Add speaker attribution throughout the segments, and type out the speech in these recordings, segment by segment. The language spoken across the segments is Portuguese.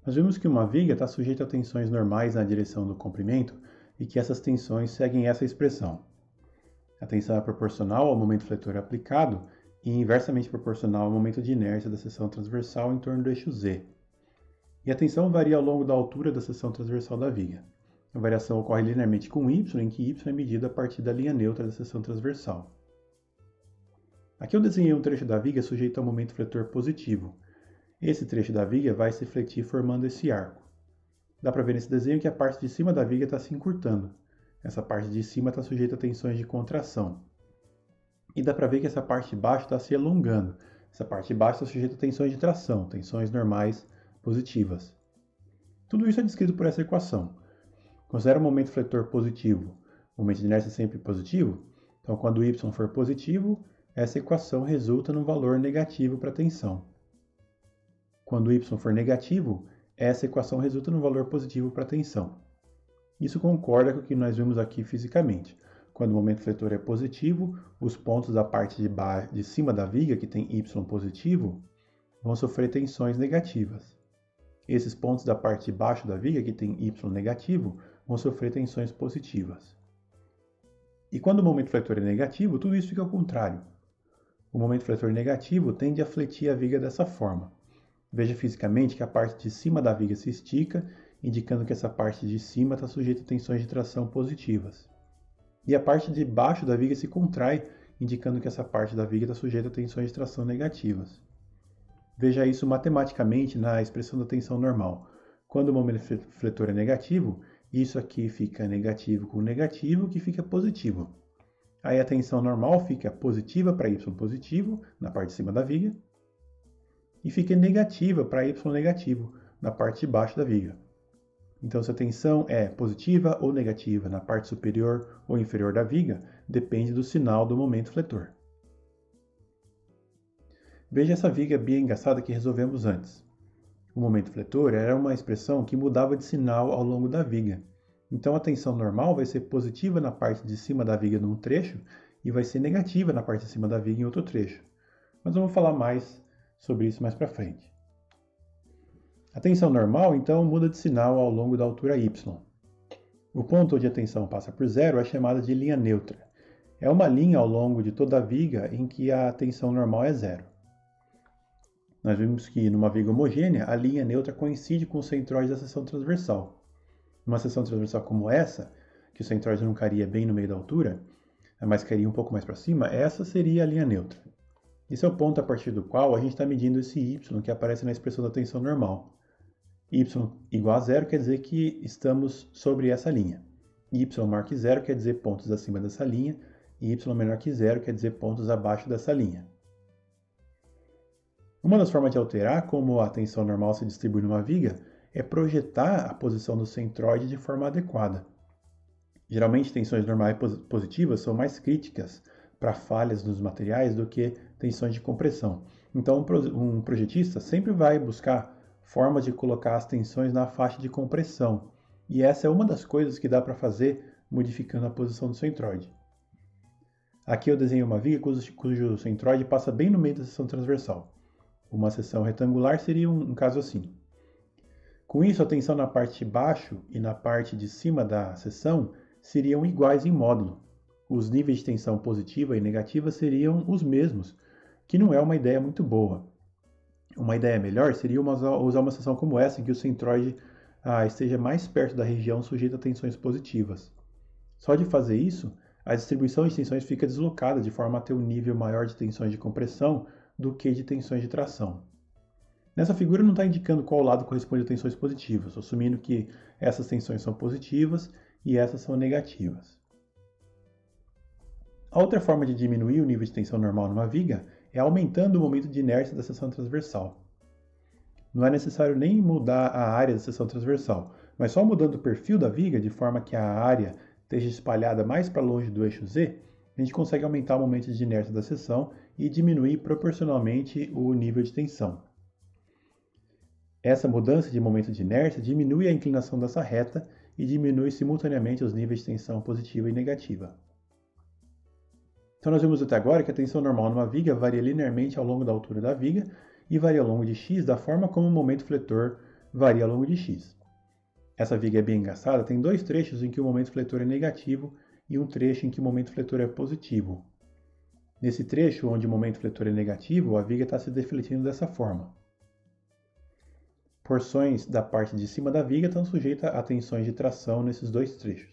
Speaker 1: Nós vimos que uma viga está sujeita a tensões normais na direção do comprimento e que essas tensões seguem essa expressão. A tensão é proporcional ao momento fletor aplicado e inversamente proporcional ao momento de inércia da seção transversal em torno do eixo Z. E a tensão varia ao longo da altura da seção transversal da viga. A variação ocorre linearmente com y, em que y é medido a partir da linha neutra da seção transversal. Aqui eu desenhei um trecho da viga sujeito ao momento fletor positivo. Esse trecho da viga vai se fletir formando esse arco. Dá para ver nesse desenho que a parte de cima da viga está se encurtando. Essa parte de cima está sujeita a tensões de contração. E dá para ver que essa parte de baixo está se alongando. Essa parte de baixo está sujeita a tensões de tração, tensões normais positivas. Tudo isso é descrito por essa equação. Considera o momento fletor positivo, o momento de inércia sempre positivo. Então, quando y for positivo, essa equação resulta no valor negativo para a tensão. Quando y for negativo, essa equação resulta no valor positivo para a tensão. Isso concorda com o que nós vimos aqui fisicamente. Quando o momento fletor é positivo, os pontos da parte de cima da viga, que tem y positivo, vão sofrer tensões negativas. Esses pontos da parte de baixo da viga, que tem y negativo, vão sofrer tensões positivas. E quando o momento fletor é negativo, tudo isso fica ao contrário. O momento fletor negativo tende a fletir a viga dessa forma. Veja fisicamente que a parte de cima da viga se estica, indicando que essa parte de cima está sujeita a tensões de tração positivas. E a parte de baixo da viga se contrai, indicando que essa parte da viga está sujeita a tensões de tração negativas. Veja isso matematicamente na expressão da tensão normal. Quando o momento fletor é negativo, isso aqui fica negativo com negativo, que fica positivo. Aí a tensão normal fica positiva para y positivo, na parte de cima da viga, e fica negativa para y negativo, na parte de baixo da viga. Então, se a tensão é positiva ou negativa na parte superior ou inferior da viga, depende do sinal do momento fletor. Veja essa viga bem engaçada que resolvemos antes. O momento fletor era uma expressão que mudava de sinal ao longo da viga. Então, a tensão normal vai ser positiva na parte de cima da viga num trecho e vai ser negativa na parte de cima da viga em outro trecho. Mas vamos falar mais sobre isso mais para frente. A tensão normal, então, muda de sinal ao longo da altura y. O ponto onde a tensão passa por zero é chamada de linha neutra. É uma linha ao longo de toda a viga em que a tensão normal é zero. Nós vimos que numa viga homogênea, a linha neutra coincide com o centroide da seção transversal. Numa seção transversal como essa, que o centroide não cairia bem no meio da altura, mas cairia um pouco mais para cima, essa seria a linha neutra. Esse é o ponto a partir do qual a gente está medindo esse y que aparece na expressão da tensão normal. Y igual a zero quer dizer que estamos sobre essa linha. Y maior que zero quer dizer pontos acima dessa linha, e y menor que zero quer dizer pontos abaixo dessa linha. Uma das formas de alterar como a tensão normal se distribui numa viga é projetar a posição do centroide de forma adequada. Geralmente, tensões normais positivas são mais críticas para falhas nos materiais do que tensões de compressão. Então, um projetista sempre vai buscar formas de colocar as tensões na faixa de compressão. E essa é uma das coisas que dá para fazer modificando a posição do centroide. Aqui eu desenhei uma viga cujo centroide passa bem no meio da seção transversal. Uma seção retangular seria um caso assim. Com isso, a tensão na parte de baixo e na parte de cima da seção seriam iguais em módulo. Os níveis de tensão positiva e negativa seriam os mesmos, que não é uma ideia muito boa. Uma ideia melhor seria usar uma seção como essa, em que o centroide esteja mais perto da região sujeita a tensões positivas. Só de fazer isso, a distribuição de tensões fica deslocada de forma a ter um nível maior de tensões de compressão do que de tensões de tração. Nessa figura não está indicando qual lado corresponde a tensões positivas, assumindo que essas tensões são positivas e essas são negativas. A outra forma de diminuir o nível de tensão normal numa viga é aumentando o momento de inércia da seção transversal. Não é necessário nem mudar a área da seção transversal, mas só mudando o perfil da viga de forma que a área esteja espalhada mais para longe do eixo Z, a gente consegue aumentar o momento de inércia da seção e diminuir proporcionalmente o nível de tensão. Essa mudança de momento de inércia diminui a inclinação dessa reta e diminui simultaneamente os níveis de tensão positiva e negativa. Então nós vimos até agora que a tensão normal numa viga varia linearmente ao longo da altura da viga e varia ao longo de x da forma como o momento fletor varia ao longo de x. Essa viga é bem engraçada, tem dois trechos em que o momento fletor é negativo e um trecho em que o momento fletor é positivo. Nesse trecho, onde o momento fletor é negativo, a viga está se defletindo dessa forma. Porções da parte de cima da viga estão sujeitas a tensões de tração nesses dois trechos.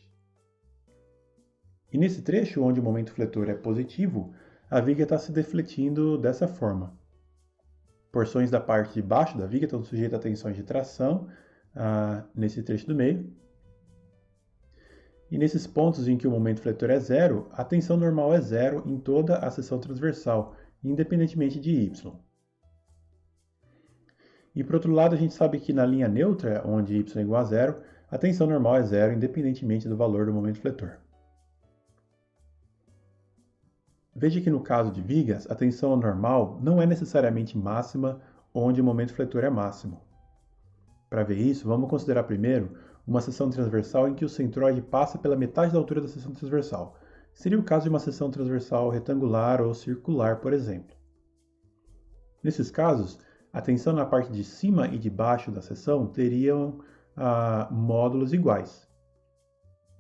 Speaker 1: E nesse trecho, onde o momento fletor é positivo, a viga está se defletindo dessa forma. Porções da parte de baixo da viga estão sujeitas a tensões de tração nesse trecho do meio. E nesses pontos em que o momento fletor é zero, a tensão normal é zero em toda a seção transversal, independentemente de y. E por outro lado, a gente sabe que na linha neutra, onde y é igual a zero, a tensão normal é zero, independentemente do valor do momento fletor. Veja que no caso de vigas, a tensão normal não é necessariamente máxima onde o momento fletor é máximo. Para ver isso, vamos considerar primeiro uma seção transversal em que o centroide passa pela metade da altura da seção transversal. Seria o caso de uma seção transversal retangular ou circular, por exemplo. Nesses casos, a tensão na parte de cima e de baixo da seção teriam módulos iguais,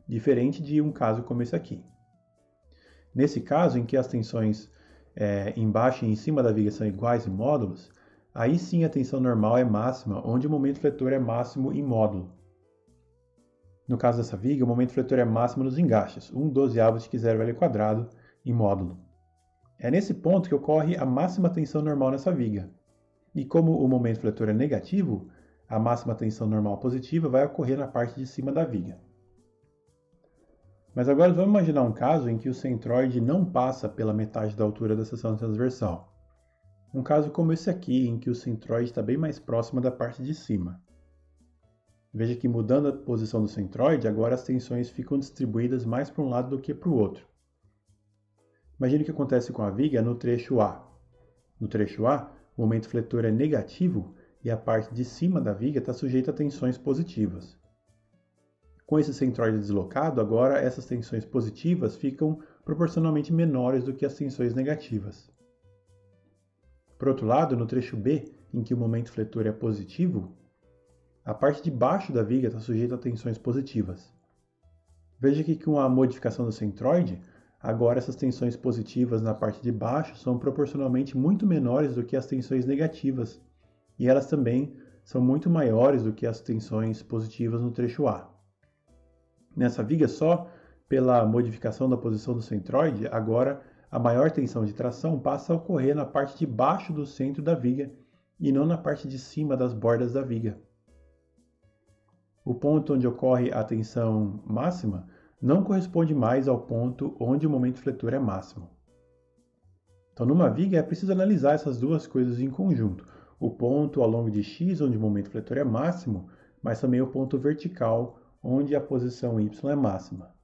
Speaker 1: diferente de um caso como esse aqui. Nesse caso, em que as tensões embaixo e em cima da viga são iguais em módulos, aí sim a tensão normal é máxima, onde o momento fletor é máximo em módulo. No caso dessa viga, o momento fletor é máximo nos engastes, 1/12 de q² em módulo. É nesse ponto que ocorre a máxima tensão normal nessa viga. E como o momento fletor é negativo, a máxima tensão normal positiva vai ocorrer na parte de cima da viga. Mas agora vamos imaginar um caso em que o centroide não passa pela metade da altura da seção transversal. Um caso como esse aqui, em que o centroide está bem mais próximo da parte de cima. Veja que mudando a posição do centroide, agora as tensões ficam distribuídas mais para um lado do que para o outro. Imagine o que acontece com a viga no trecho A. No trecho A, o momento fletor é negativo e a parte de cima da viga está sujeita a tensões positivas. Com esse centroide deslocado, agora essas tensões positivas ficam proporcionalmente menores do que as tensões negativas. Por outro lado, no trecho B, em que o momento fletor é positivo, a parte de baixo da viga está sujeita a tensões positivas. Veja que com a modificação do centroide, agora essas tensões positivas na parte de baixo são proporcionalmente muito menores do que as tensões negativas, e elas também são muito maiores do que as tensões positivas no trecho A. Nessa viga, só pela modificação da posição do centroide, agora a maior tensão de tração passa a ocorrer na parte de baixo do centro da viga e não na parte de cima das bordas da viga. O ponto onde ocorre a tensão máxima não corresponde mais ao ponto onde o momento fletor é máximo. Então, numa viga, é preciso analisar essas duas coisas em conjunto. O ponto ao longo de x, onde o momento fletor é máximo, mas também o ponto vertical, onde a posição y é máxima.